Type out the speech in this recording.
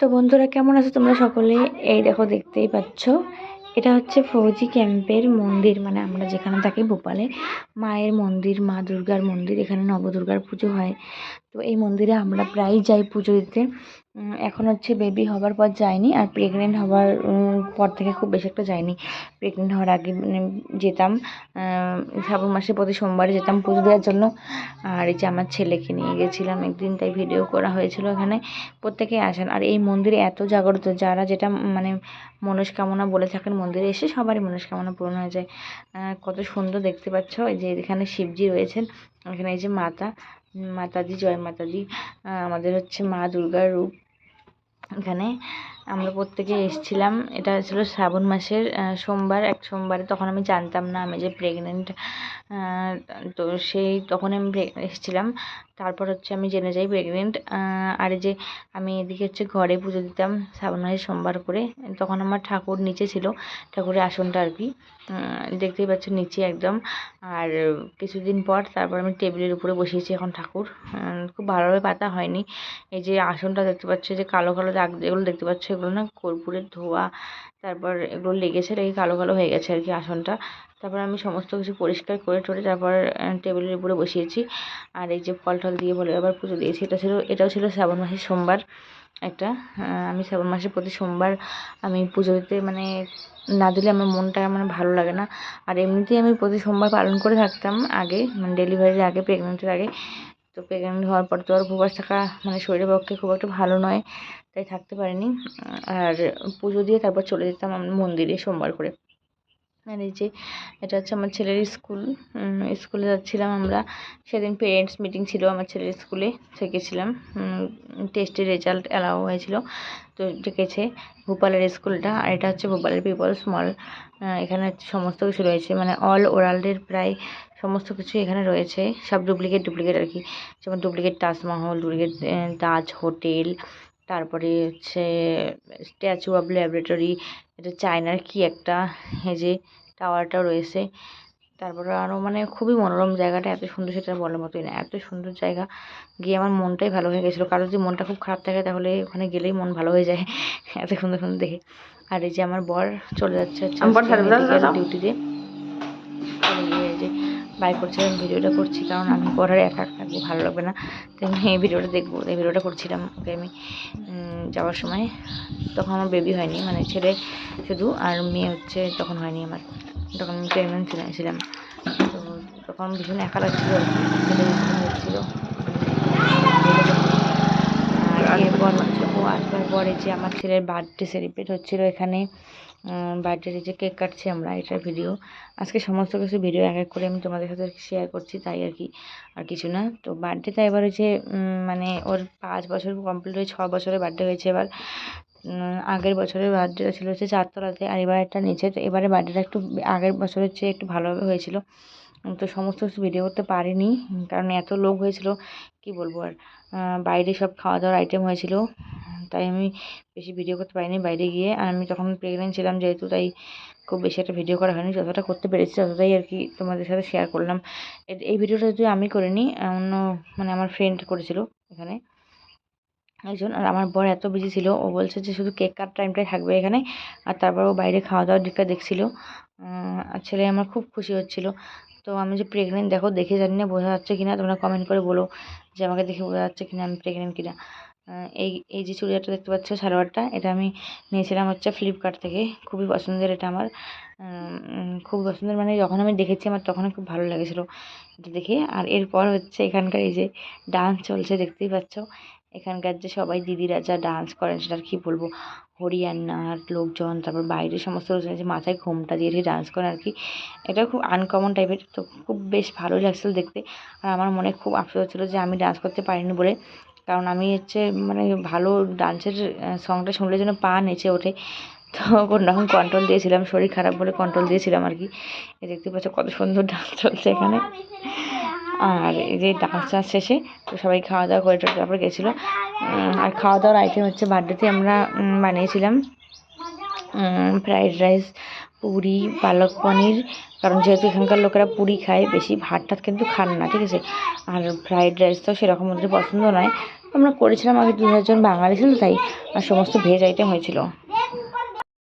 তো বন্ধুরা কেমন আছো তোমরা সকলে? এই দেখো দেখতেই পাচ্ছ, এটা হচ্ছে ফৌজি ক্যাম্পের মন্দির, মানে আমরা যেখানে থাকি ভোপালে মায়ের মন্দির, মা দুর্গার মন্দির। এখানে নবদুর্গার পুজো হয়। তো এই মন্দিরে আমরা প্রায় যাই পুজো দিতে। এখন হচ্ছে বেবি হবার পর যাইনি, আর প্রেগনেন্ট হবার পর থেকে খুব বেশি একটা যাইনি। প্রেগনেন্ট হওয়ার আগে মানে যেতাম, শ্রাবণ মাসে প্রতি সোমবারে যেতাম পুজো দেওয়ার জন্য। আর এই যে আমার ছেলেকে নিয়ে গেছিলাম একদিন, তাই ভিডিও করা হয়েছিল। এখানে প্রত্যেকেই আসেন, আর এই মন্দিরে এত জাগ্রত, যারা যেটা মানে মনস্কামনা বলে থাকেন মন্দিরে এসে সবারই মনস্কামনা পূরণ হয়ে যায়। কত সুন্দর দেখতে পাচ্ছ, এই যে এখানে শিবজি রয়েছেন, এখানে এই যে মাতাজি, জয় মাতাজি, আমাদের হচ্ছে মা দুর্গার রূপ। এখানে আমরা প্রত্যেকে এসেছিলাম। এটা ছিল শ্রাবণ মাসের সোমবার, এক সোমবারে। তখন আমি জানতাম না আমি যে প্রেগনেন্ট, তো তখন আমি এসেছিলাম। তারপর হচ্ছে আমি জেনে যাই প্রেগনেন্ট। আর এই যে আমি এদিকে হচ্ছে ঘরে পুজো দিতাম শ্রাবণ মাসের সোমবার করে। তখন আমার ঠাকুর নিচে ছিল, ঠাকুরের আসনটা আর কি দেখতেই পাচ্ছ নিচে একদম। আর কিছুদিন পর তারপর আমি টেবিলের উপরে বসিয়েছি এখন ঠাকুর। খুব ভালোভাবে পাতা হয়নি। এই যে আসনটা দেখতে পাচ্ছ, যে কালো কালো দাগ যেগুলো দেখতে পাচ্ছ, এগুলো না কর্পূরের ধোঁয়া, তারপর এগুলো লেগে কালো কালো হয়ে গেছে আর কি আসনটা। তারপর আমি সমস্ত কিছু পরিষ্কার করে টরে তারপর টেবিলের উপরে বসিয়েছি। আর এই যে ফল টল দিয়ে বলে আবার পুজো দিয়েছি। এটাও ছিল শ্রাবণ মাসের সোমবার একটা। আমি শ্রাবণ মাসে প্রতি সোমবার আমি পুজো দিতে মানে না দিলে আমার মনটা মানে ভালো লাগে না। আর এমনিতেই আমি প্রতি সোমবার পালন করে থাকতাম আগে, মানে ডেলিভারির আগে, প্রেগনেন্টের আগে। তো প্রেগনেন্ট হওয়ার পর তো আর উপবাস থাকা মানে শরীরের পক্ষে খুব একটা ভালো নয়, তাই থাকতে পারিনি। আর পুজো দিয়ে তারপর চলে যেতাম আমি মন্দিরে সোমবার করে। আর এই যে এটা হচ্ছে আমার ছেলের স্কুল। স্কুলে যাচ্ছিলাম আমরা। সেদিন পেরেন্টস মিটিং ছিল আমার ছেলের স্কুলে, থেকেছিলাম। টেস্টের রেজাল্ট অ্যালাউ হয়েছিল, তো ডেকেছে ভোপালের স্কুলটা। আর এটা হচ্ছে ভোপালের পিপলস মল। এখানে সমস্ত কিছু রয়েছে, মানে অল ওরাল্ডের প্রায় সমস্ত কিছু এখানে রয়েছে। সব ডুপ্লিকেট আর কি, যেমন ডুপ্লিকেট তাজমহল, ডুপ্লিকেট তাজ হোটেল, তারপরে হচ্ছে স্ট্যাচু অফ ল্যাবরেটরি, এটা চায়নার কি একটা, এই যে টাওয়ারটাও রয়েছে। তারপরে আরও মানে খুবই মনোরম জায়গাটা, এত সুন্দর সেটা বলার মতোই না, এত সুন্দর জায়গা। গিয়ে আমার মনটাই ভালো হয়ে গেছিলো। কারোর যদি মনটা খুব খারাপ থাকে তাহলে ওখানে গেলেই মন ভালো হয়ে যায় এত সুন্দর সুন্দর দেখে। আর এই যে আমার বর চলে যাচ্ছে মেডিকেল ডিউটিতে। এই যে বাই করছে, আমি ভিডিওটা করছি কারণ আমি পর আর একা থাকবো, ভালো লাগবে না, তাই আমি এই ভিডিওটা দেখবো, এই ভিডিওটা করছিলাম ওকে আমি যাওয়ার সময়। তখন আমার বেবি হয়নি, মানে ছেলে শুধু, আর মেয়ে হচ্ছে তখন হয়নি আমার, তখন আমি প্রেগনেন্ট ছিলাম। তো তখন ভীষণ একা লাগছিল আর কি, ছেলে স্কুল হচ্ছিলো। আর এরপর হচ্ছে ও আসবার পরে যে আমার ছেলের বার্থডে সেলিব্রেট হচ্ছিলো এখানে। বার্থডে যে কেক কাটছি আমরা, এটার ভিডিও। আজকে সমস্ত কিছু ভিডিও এক এক করে আমি তোমাদের সাথে শেয়ার করছি, তাই আর কি, আর কিছু না। তো বার্থডেটা এবার হচ্ছে মানে ওর 5 বছর কমপ্লিট হয়ে 6 বছরের বার্থডে হয়েছে এবার। আগের বছরের বার্থডেটা ছিল হচ্ছে 4 তলাতে, আর এবার একটা নিচে। তো এবারে বার্থডেটা একটু আগের বছরের চেয়ে একটু ভালোভাবে হয়েছিল। তো সমস্ত কিছু ভিডিও করতে পারিনি, কারণ এত লোক হয়েছিল কি বলবো আর। বাইরে সব খাওয়া দাওয়ার আইটেম হয়েছিল, তাই আমি বেশি ভিডিও করতে পারিনি বাইরে গিয়ে। আর আমি তখন প্রেগনেন্ট ছিলাম যেহেতু, তাই খুব বেশি একটা ভিডিও করা হয়নি। যতটা করতে পেরেছি ততটাই আর কি তোমাদের সাথে শেয়ার করলাম। এই ভিডিওটা যদি আমি করিনি, অন্য মানে আমার ফ্রেন্ড করেছিল এখানে একজন। আর আমার বর এত বিজি ছিল, ও বলছে যে শুধু কেক কাট টাইমটাই থাকবে এখানে, আর তারপর ও বাইরে খাওয়া দাওয়ার দিকটা দেখছিল। আর ছেলে আমার খুব খুশি হচ্ছিল। তো আমি যে প্রেগনেন্ট দেখো, দেখে জানি না বোঝা যাচ্ছে কিনা, তোমরা কমেন্ট করে বলো যে আমাকে দেখে বোঝা যাচ্ছে কিনা আমি প্রেগনেন্ট কিনা। এই যে চুড়িদারটা দেখতে পাচ্ছ, সালোয়ারটা, এটা আমি নিয়েছিলাম হচ্ছে ফ্লিপকার্ট থেকে। খুবই পছন্দের এটা আমার, খুব পছন্দের, মানে যখন আমি দেখেছি আমার তখন খুব ভালো লেগেছিলো এটা দেখে। আর এরপর হচ্ছে এখানকার এই যে ডান্স চলছে দেখতেই পাচ্ছ। এখানকার যে সবাই দিদিরা যা ডান্স করেন সেটা আর কি বলবো, হরিয়ানার লোকজন, তারপর বাইরের সমস্ত লোকজন যে মাথায় ঘোমটা দিয়ে ডান্স করে আর কি। এটা খুব আনকমন টাইপের, তো খুব বেশ ভালোই লাগছিল দেখতে। আর আমার মনে খুব আফসোস হচ্ছিলো যে আমি ডান্স করতে পারিনি বলে, কারণ আমি হচ্ছে মানে ভালো ডান্সের সংটা শুনলে যেন পা নেচে ওঠে। তো কোনো রকম কন্ট্রোল দিয়েছিলাম, শরীর খারাপ বলে কন্ট্রোল দিয়েছিলাম আর কি। দেখতে পাচ্ছ কত সুন্দর ডান্স চলছে এখানে। আর এই যে ডান্স শেষে তো সবাই খাওয়া দাওয়া করে তারপর গেছিলো। আর খাওয়া দাওয়ার আইটেম হচ্ছে বার্থডেতে আমরা বানিয়েছিলাম ফ্রাইড রাইস, পুরি, পালক পনির, কারণ যেহেতু এখানকার লোকেরা পুরি খায় বেশি, ভাত টাত কিন্তু খান না, ঠিক আছে। আর ফ্রাইড রাইস তো সেরকম ওদের পছন্দ নয়, আমরা করেছিলাম আগে 2-4 জন বাঙালি ছিল তাই আর সমস্ত ভেজ আইটেম হয়েছিল।